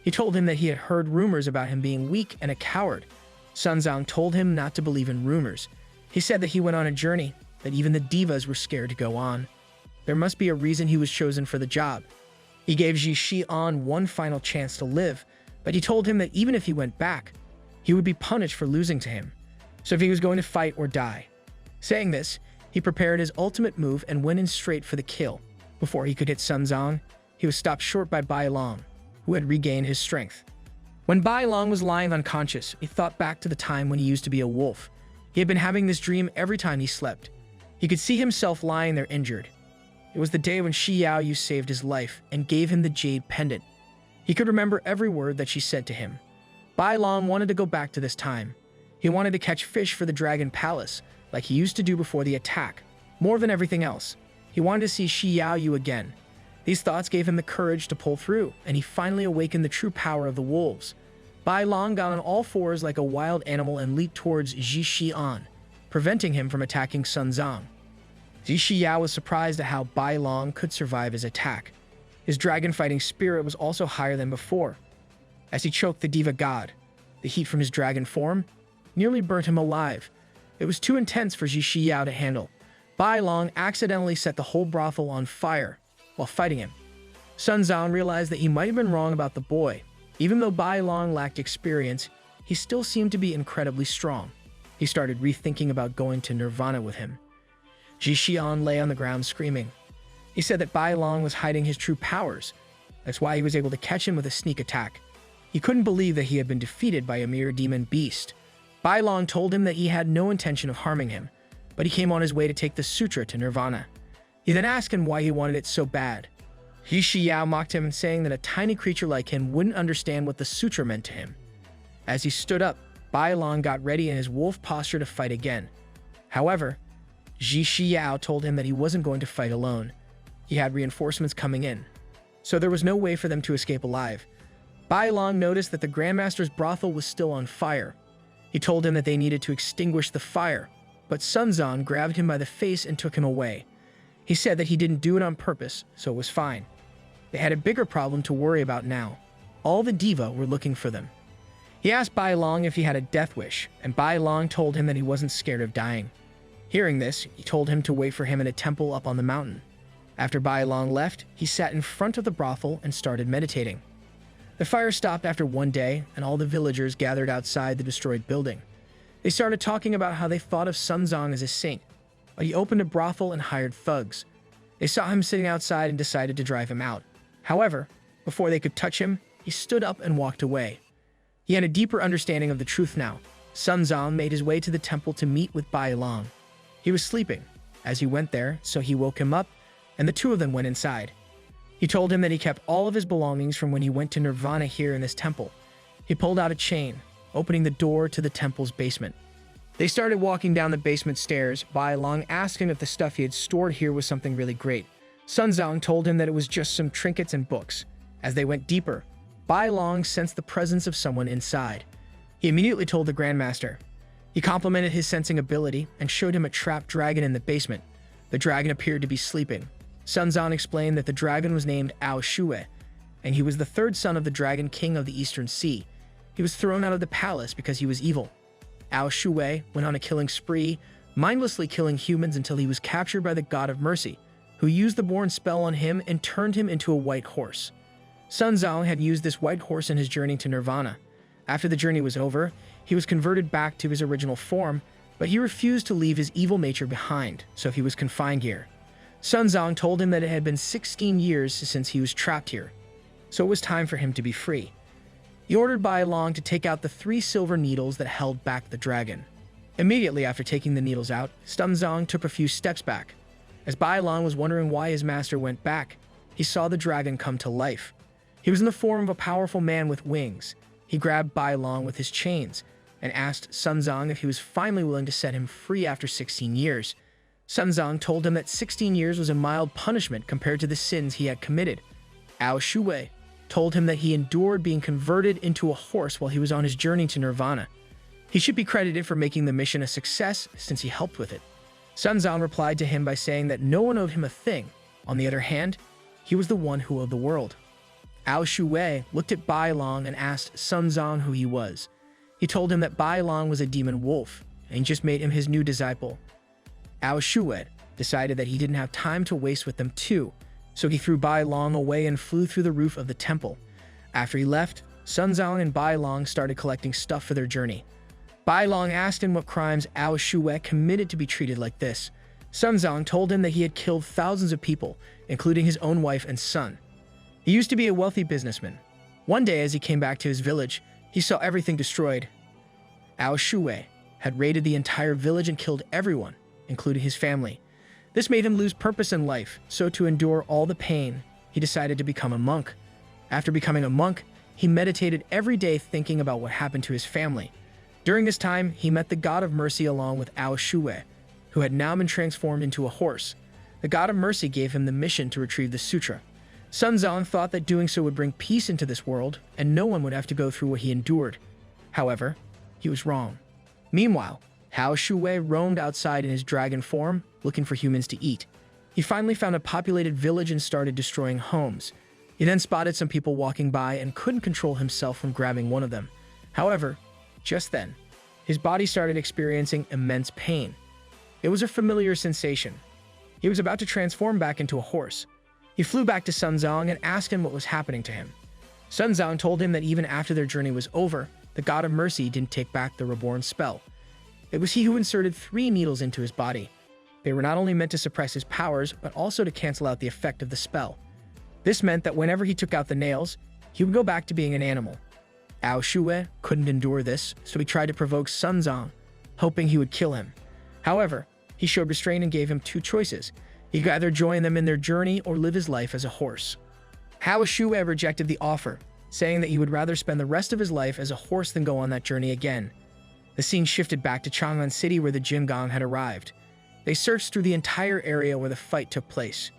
He told him that he had heard rumors about him being weak and a coward. Sun Zong told him not to believe in rumors. He said that he went on a journey that even the divas were scared to go on. There must be a reason he was chosen for the job. He gave Ji Xian one final chance to live, but he told him that even if he went back, he would be punished for losing to him. So if he was going to fight or die. Saying this, he prepared his ultimate move and went in straight for the kill. Before he could hit Sun Zong, he was stopped short by Bai Long, who had regained his strength. When Bai Long was lying unconscious, he thought back to the time when he used to be a wolf. He had been having this dream every time he slept. He could see himself lying there injured. It was the day when Shi Yao Yu saved his life and gave him the jade pendant. He could remember every word that she said to him. Bai Long wanted to go back to this time. He wanted to catch fish for the Dragon Palace, like he used to do before the attack. More than everything else, he wanted to see Shi Yao Yu again. These thoughts gave him the courage to pull through, and he finally awakened the true power of the wolves. Bai Long got on all fours like a wild animal and leaped towards Ji Xian, preventing him from attacking Sun Zong. Ji Xiao was surprised at how Bai Long could survive his attack. His dragon fighting spirit was also higher than before. As he choked the diva god, the heat from his dragon form nearly burnt him alive. It was too intense for Ji Xiao to handle. Bai Long accidentally set the whole brothel on fire while fighting him. Sun Zong realized that he might have been wrong about the boy. Even though Bai Long lacked experience, he still seemed to be incredibly strong. He started rethinking about going to Nirvana with him. Ji Xian lay on the ground screaming. He said that Bai Long was hiding his true powers. That's why he was able to catch him with a sneak attack. He couldn't believe that he had been defeated by a mere demon beast. Bai Long told him that he had no intention of harming him, but he came on his way to take the sutra to Nirvana. He then asked him why he wanted it so bad. He Xiao mocked him, saying that a tiny creature like him wouldn't understand what the sutra meant to him. As he stood up, Bai Long got ready in his wolf posture to fight again. However, Ji Xiao told him that he wasn't going to fight alone. He had reinforcements coming in, so there was no way for them to escape alive. Bai Long noticed that the grandmaster's brothel was still on fire. He told him that they needed to extinguish the fire, but Sun Zong grabbed him by the face and took him away. He said that he didn't do it on purpose, so it was fine. They had a bigger problem to worry about now. All the diva were looking for them. He asked Bai Long if he had a death wish, and Bai Long told him that he wasn't scared of dying. Hearing this, he told him to wait for him in a temple up on the mountain. After Bai Long left, he sat in front of the brothel and started meditating. The fire stopped after one day, and all the villagers gathered outside the destroyed building. They started talking about how they thought of Sun Zong as a saint, but he opened a brothel and hired thugs. They saw him sitting outside and decided to drive him out. However, before they could touch him, he stood up and walked away. He had a deeper understanding of the truth now. Sun Zong made his way to the temple to meet with Bai Long. He was sleeping as he went there, so he woke him up, and the two of them went inside. He told him that he kept all of his belongings from when he went to Nirvana here in this temple. He pulled out a chain, opening the door to the temple's basement. They started walking down the basement stairs. Bai Long asked him if the stuff he had stored here was something really great. Sun Zong told him that it was just some trinkets and books. As they went deeper, Bai Long sensed the presence of someone inside. He immediately told the grandmaster. He complimented his sensing ability and showed him a trapped dragon in the basement. The dragon appeared to be sleeping. Sun Zong explained that the dragon was named Ao Shui, and he was the third son of the Dragon King of the Eastern Sea. He was thrown out of the palace because he was evil. Ao Shui went on a killing spree, mindlessly killing humans until he was captured by the God of Mercy, who used the Born spell on him and turned him into a white horse. Sun Zong had used this white horse in his journey to Nirvana. After the journey was over, he was converted back to his original form, but he refused to leave his evil nature behind, so he was confined here. Sun Zong told him that it had been 16 years since he was trapped here, so it was time for him to be free. He ordered Bai Long to take out the 3 silver needles that held back the dragon. Immediately after taking the needles out, Sun Zong took a few steps back. As Bai Long was wondering why his master went back, he saw the dragon come to life. He was in the form of a powerful man with wings. He grabbed Bai Long with his chains and asked Sun Zong if he was finally willing to set him free after 16 years. Sun Zong told him that 16 years was a mild punishment compared to the sins he had committed. Ao Shui told him that he endured being converted into a horse while he was on his journey to Nirvana. He should be credited for making the mission a success since he helped with it. Sun Zong replied to him by saying that no one owed him a thing. On the other hand, he was the one who owed the world. Ao Shui looked at Bai Long and asked Sun Zong who he was. He told him that Bai Long was a demon wolf, and just made him his new disciple. Ao Shui decided that he didn't have time to waste with them too, so he threw Bai Long away and flew through the roof of the temple. After he left, Sun Zong and Bai Long started collecting stuff for their journey. Bai Long asked him what crimes Ao Shui committed to be treated like this. Sun Zong told him that he had killed thousands of people, including his own wife and son. He used to be a wealthy businessman. One day as he came back to his village, he saw everything destroyed. Ao Shui had raided the entire village and killed everyone, including his family. This made him lose purpose in life, so to endure all the pain, he decided to become a monk. After becoming a monk, he meditated every day thinking about what happened to his family. During this time, he met the God of Mercy along with Ao Shui, who had now been transformed into a horse. The God of Mercy gave him the mission to retrieve the sutra. Sun Zong thought that doing so would bring peace into this world, and no one would have to go through what he endured. However, he was wrong. Meanwhile, Ao Shui roamed outside in his dragon form, looking for humans to eat. He finally found a populated village and started destroying homes. He then spotted some people walking by and couldn't control himself from grabbing one of them. However, just then, his body started experiencing immense pain. It was a familiar sensation. He was about to transform back into a horse. He flew back to Sun Zong and asked him what was happening to him. Sun Zong told him that even after their journey was over, the God of Mercy didn't take back the reborn spell. It was he who inserted 3 needles into his body. They were not only meant to suppress his powers, but also to cancel out the effect of the spell. This meant that whenever he took out the nails, he would go back to being an animal. Ao Shuhe couldn't endure this, so he tried to provoke Sun Zong, hoping he would kill him. However, he showed restraint and gave him 2 choices. He could either join them in their journey or live his life as a horse. Ao Shuhe rejected the offer, saying that he would rather spend the rest of his life as a horse than go on that journey again. The scene shifted back to Chang'an City where the Jin Gong had arrived. They searched through the entire area where the fight took place.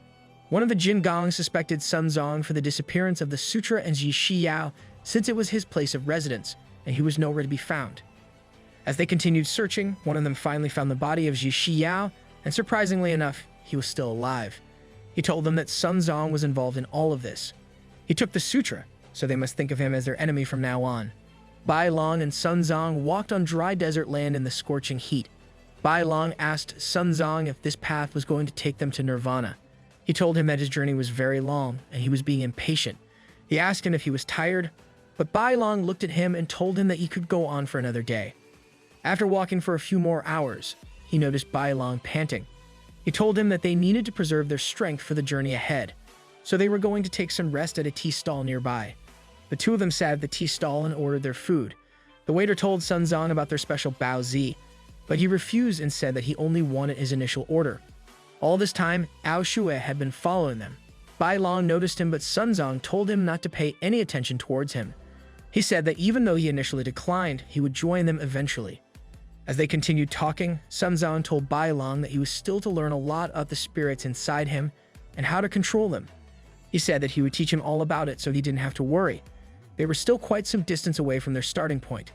One of the Jin Gong suspected Sun Zong for the disappearance of the Sutra and Ji Shiyao, since it was his place of residence, and he was nowhere to be found. As they continued searching, one of them finally found the body of Ji Shiyao, and surprisingly enough, he was still alive. He told them that Sun Zong was involved in all of this. He took the Sutra, so they must think of him as their enemy from now on. Bai Long and Sun Zong walked on dry desert land in the scorching heat. Bai Long asked Sun Zong if this path was going to take them to Nirvana. He told him that his journey was very long, and he was being impatient. He asked him if he was tired, but Bai Long looked at him and told him that he could go on for another day. After walking for a few more hours, he noticed Bai Long panting. He told him that they needed to preserve their strength for the journey ahead, so they were going to take some rest at a tea stall nearby. The 2 of them sat at the tea stall and ordered their food. The waiter told Sun Zong about their special Bao Zi, but he refused and said that he only wanted his initial order. All this time, Ao Shuhe had been following them. Bai Long noticed him, but Sun Zong told him not to pay any attention towards him. He said that even though he initially declined, he would join them eventually. As they continued talking, Sun Zong told Bai Long that he was still to learn a lot of the spirits inside him and how to control them. He said that he would teach him all about it so he didn't have to worry. They were still quite some distance away from their starting point.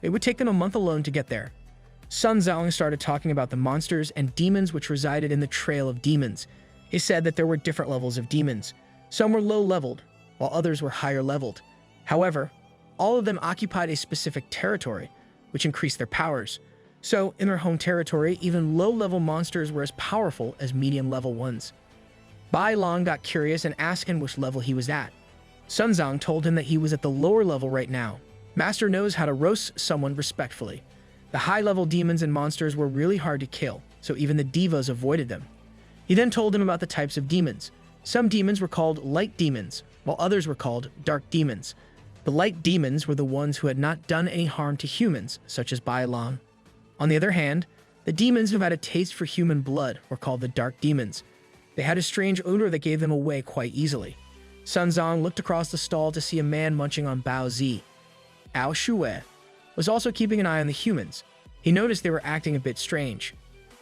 It would take them a month alone to get there. Sun Zong started talking about the monsters and demons which resided in the Trail of Demons. He said that there were different levels of demons. Some were low-leveled, while others were higher-leveled. However, all of them occupied a specific territory, which increased their powers. So, in their home territory, even low-level monsters were as powerful as medium-level ones. Bai Long got curious and asked him which level he was at. Sun Zong told him that he was at the lower level right now. Master knows how to roast someone respectfully. The high-level demons and monsters were really hard to kill, so even the divas avoided them. He then told him about the types of demons. Some demons were called light demons, while others were called dark demons. The light demons were the ones who had not done any harm to humans, such as Bai Long. On the other hand, the demons who had a taste for human blood were called the dark demons. They had a strange odor that gave them away quite easily. Sun Zong looked across the stall to see a man munching on Bao Zi. Ao Shuhe was also keeping an eye on the humans. He noticed they were acting a bit strange.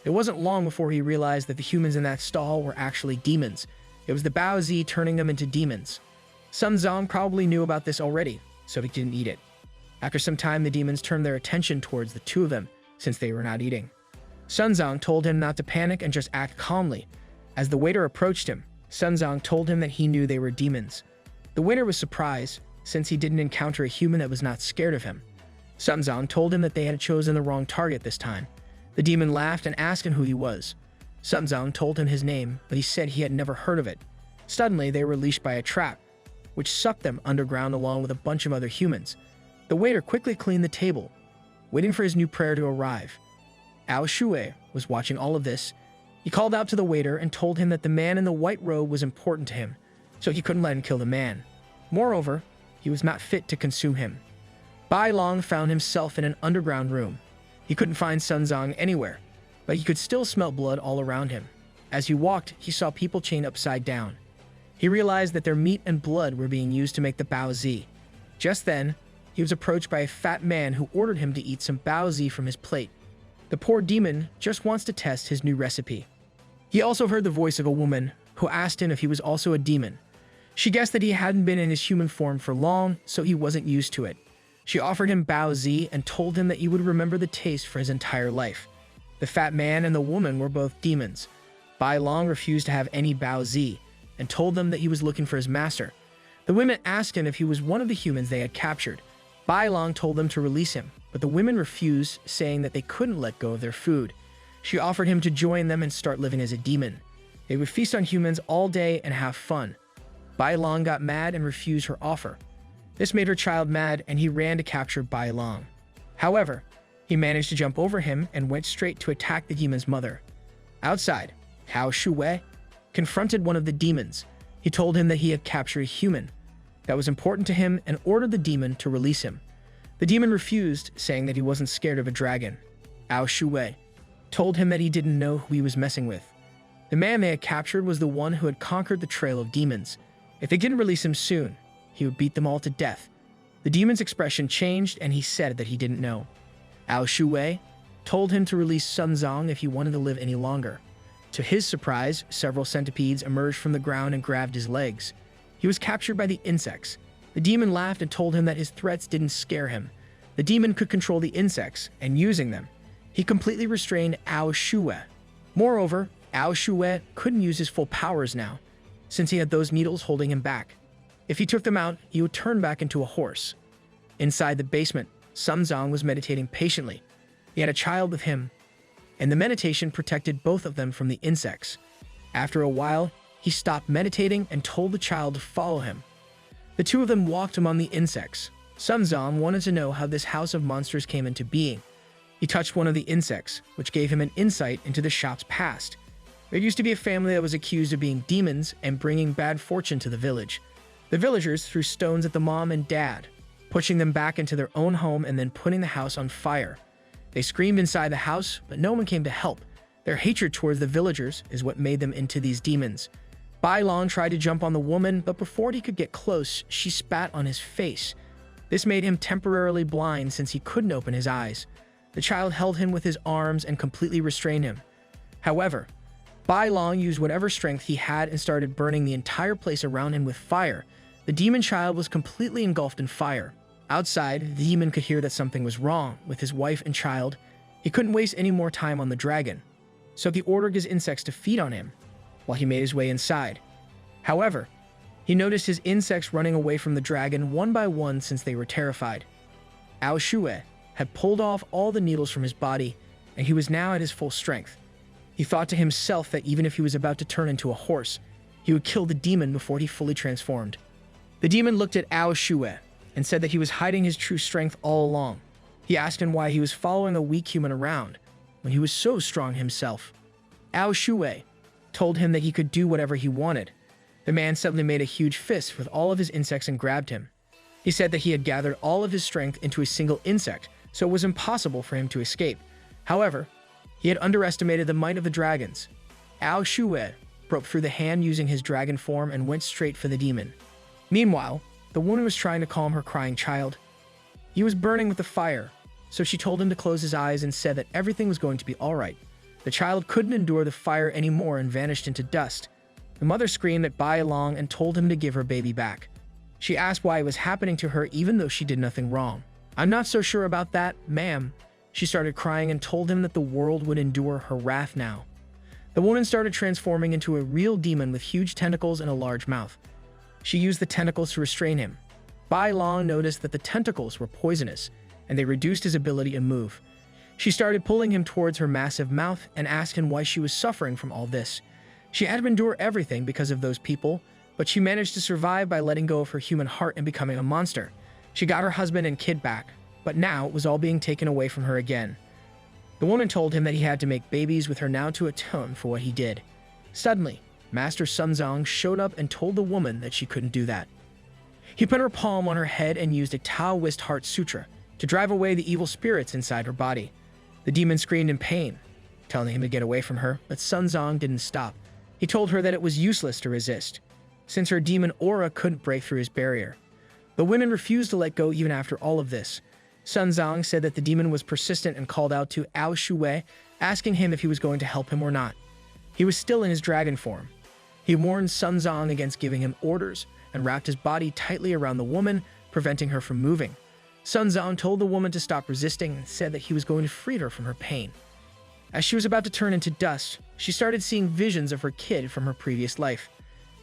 It wasn't long before he realized that the humans in that stall were actually demons. It was the Bao Zi turning them into demons. Sun Zong probably knew about this already, so he didn't eat it. After some time, the demons turned their attention towards the 2 of them, since they were not eating. Sun Zong told him not to panic and just act calmly. As the waiter approached him, Sun Zong told him that he knew they were demons. The waiter was surprised, since he didn't encounter a human that was not scared of him. Sun Zong told him that they had chosen the wrong target this time. The demon laughed and asked him who he was. Sun Zong told him his name, but he said he had never heard of it. Suddenly, they were leashed by a trap, which sucked them underground along with a bunch of other humans. The waiter quickly cleaned the table, waiting for his new prayer to arrive. Ao Shuhe was watching all of this. He called out to the waiter and told him that the man in the white robe was important to him, so he couldn't let him kill the man. Moreover, he was not fit to consume him. Bai Long found himself in an underground room. He couldn't find Sun Zong anywhere, but he could still smell blood all around him. As he walked, he saw people chained upside down. He realized that their meat and blood were being used to make the Bao Zi. Just then, he was approached by a fat man who ordered him to eat some Bao Zi from his plate. The poor demon just wants to test his new recipe. He also heard the voice of a woman who asked him if he was also a demon. She guessed that he hadn't been in his human form for long, so he wasn't used to it. She offered him Bao Zi and told him that he would remember the taste for his entire life. The fat man and the woman were both demons. Bai Long refused to have any Bao Zi and told them that he was looking for his master. The women asked him if he was one of the humans they had captured. Bai Long told them to release him, but the women refused, saying that they couldn't let go of their food. She offered him to join them and start living as a demon. They would feast on humans all day and have fun. Bai Long got mad and refused her offer. This made her child mad, and he ran to capture Bai Long. However, he managed to jump over him and went straight to attack the demon's mother. Outside, Hao Shuwei confronted one of the demons. He told him that he had captured a human that was important to him and ordered the demon to release him. The demon refused, saying that he wasn't scared of a dragon. Hao Shuwei told him that he didn't know who he was messing with. The man they had captured was the one who had conquered the trail of demons. If they didn't release him soon, he would beat them all to death. The demon's expression changed, and he said that he didn't know. Hao Shuwei told him to release Sun Zong if he wanted to live any longer. To his surprise, several centipedes emerged from the ground and grabbed his legs. He was captured by the insects. The demon laughed and told him that his threats didn't scare him. The demon could control the insects, and using them, he completely restrained Hao Shuwei. Moreover, Hao Shuwei couldn't use his full powers now, since he had those needles holding him back. If he took them out, he would turn back into a horse. Inside the basement, Sun Zong was meditating patiently. He had a child with him, and the meditation protected both of them from the insects. After a while, he stopped meditating and told the child to follow him. The two of them walked among the insects. Sun Zong wanted to know how this house of monsters came into being. He touched one of the insects, which gave him an insight into the shop's past. There used to be a family that was accused of being demons and bringing bad fortune to the village. The villagers threw stones at the mom and dad, pushing them back into their own home and then putting the house on fire. They screamed inside the house, but no one came to help. Their hatred towards the villagers is what made them into these demons. Bai Long tried to jump on the woman, but before he could get close, she spat on his face. This made him temporarily blind since he couldn't open his eyes. The child held him with his arms and completely restrained him. However, Bai Long used whatever strength he had and started burning the entire place around him with fire. The demon child was completely engulfed in fire. Outside, the demon could hear that something was wrong with his wife and child. He couldn't waste any more time on the dragon, so he ordered his insects to feed on him while he made his way inside. However, he noticed his insects running away from the dragon one by one since they were terrified. Hao Shuwei had pulled off all the needles from his body, and he was now at his full strength. He thought to himself that even if he was about to turn into a horse, he would kill the demon before he fully transformed. The demon looked at Hao Shuwei and said that he was hiding his true strength all along. He asked him why he was following a weak human around when he was so strong himself. Hao Shuwei told him that he could do whatever he wanted. The man suddenly made a huge fist with all of his insects and grabbed him. He said that he had gathered all of his strength into a single insect, so it was impossible for him to escape. However, he had underestimated the might of the dragons. Hao Shuwei broke through the hand using his dragon form and went straight for the demon. Meanwhile, the woman was trying to calm her crying child. He was burning with the fire, so she told him to close his eyes and said that everything was going to be all right. The child couldn't endure the fire anymore and vanished into dust. The mother screamed at Bai Long and told him to give her baby back. She asked why it was happening to her even though she did nothing wrong. "I'm not so sure about that, ma'am." She started crying and told him that the world would endure her wrath now. The woman started transforming into a real demon with huge tentacles and a large mouth. She used the tentacles to restrain him. Bai Long noticed that the tentacles were poisonous, and they reduced his ability to move. She started pulling him towards her massive mouth and asked him why she was suffering from all this. She had to endure everything because of those people, but she managed to survive by letting go of her human heart and becoming a monster. She got her husband and kid back, but now it was all being taken away from her again. The woman told him that he had to make babies with her now to atone for what he did. Suddenly, Master Sun Zong showed up and told the woman that she couldn't do that. He put her palm on her head and used a Taoist heart sutra to drive away the evil spirits inside her body. The demon screamed in pain, telling him to get away from her, but Sun Zong didn't stop. He told her that it was useless to resist, since her demon aura couldn't break through his barrier. The women refused to let go even after all of this. Sun Zong said that the demon was persistent and called out to Hao Shuwei, asking him if he was going to help him or not. He was still in his dragon form. He warned Sun Zong against giving him orders and wrapped his body tightly around the woman, preventing her from moving. Sun Zong told the woman to stop resisting and said that he was going to free her from her pain. As she was about to turn into dust, she started seeing visions of her kid from her previous life.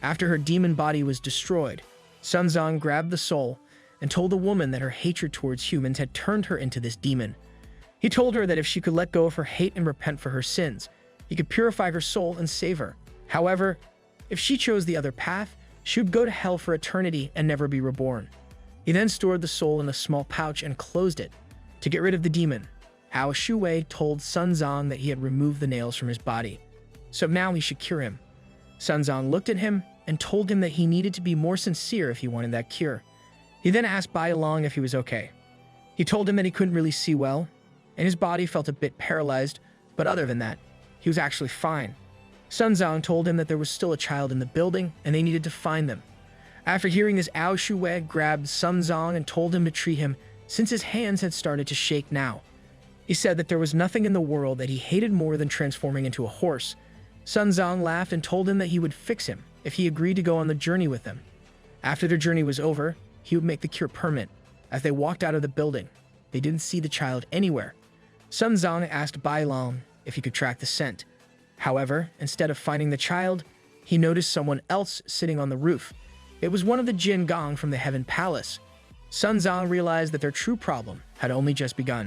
After her demon body was destroyed, Sun Zong grabbed the soul and told the woman that her hatred towards humans had turned her into this demon. He told her that if she could let go of her hate and repent for her sins, he could purify her soul and save her. However, if she chose the other path, she would go to hell for eternity and never be reborn. He then stored the soul in a small pouch and closed it. To get rid of the demon, Hao Shuwei told Sun Zong that he had removed the nails from his body, so now he should cure him. Sun Zong looked at him and told him that he needed to be more sincere if he wanted that cure. He then asked Bai Long if he was okay. He told him that he couldn't really see well, and his body felt a bit paralyzed, but other than that, he was actually fine. Sun Zong told him that there was still a child in the building and they needed to find them. After hearing this, Ao Shuwei grabbed Sun Zong and told him to treat him since his hands had started to shake now. He said that there was nothing in the world that he hated more than transforming into a horse. Sun Zong laughed and told him that he would fix him if he agreed to go on the journey with them. After their journey was over, he would make the cure permanent. As they walked out of the building, they didn't see the child anywhere. Sun Zong asked Bai Long if he could track the scent. However, instead of finding the child, he noticed someone else sitting on the roof. It was one of the Jin Gong from the Heaven Palace. Sun Zong realized that their true problem had only just begun.